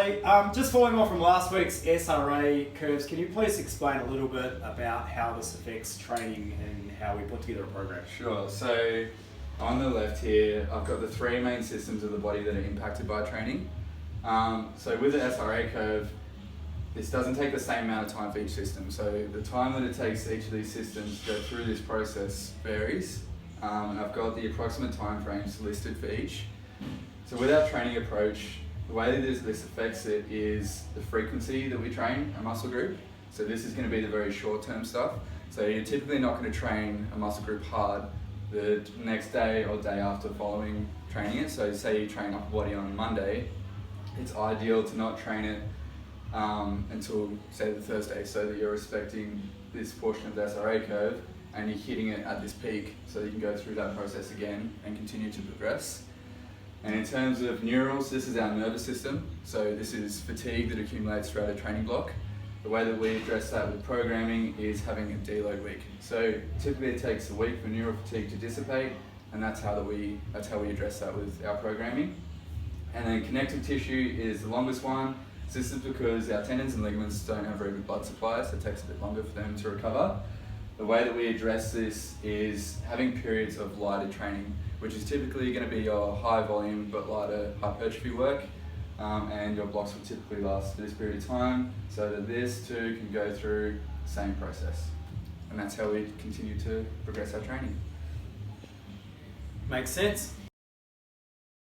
Ollie. Just following on from last week's SRA Curves, can you please explain a little bit about how this affects training and how we put together a program? Sure. So on the left here, I've got the three main systems of the body that are impacted by training. So with the SRA Curve, this doesn't take the same amount of time for each system. So the time that it takes each of these systems to go through this process varies. And I've got the approximate time frames listed for each. So with our training approach, the way that this affects it is the frequency that we train a muscle group. So this is going to be the very short-term stuff. So you're typically not going to train a muscle group hard the next day or day after following training it. So say you train upper body on Monday, it's ideal to not train it until say the Thursday, so that you're respecting this portion of the SRA curve and you're hitting it at this peak so that you can go through that process again and continue to progress. And in terms of neurals, this is our nervous system. So this is fatigue that accumulates throughout a training block. The way that we address that with programming is having a deload week. So typically it takes a week for neural fatigue to dissipate, and that's how we address that with our programming. And then connective tissue is the longest one. So this is because our tendons and ligaments don't have very good blood supply, so it takes a bit longer for them to recover. The way that we address this is having periods of lighter training, which is typically going to be your high volume but lighter hypertrophy work, and your blocks will typically last for this period of time, so that this too can go through the same process. And that's how we continue to progress our training. Makes sense.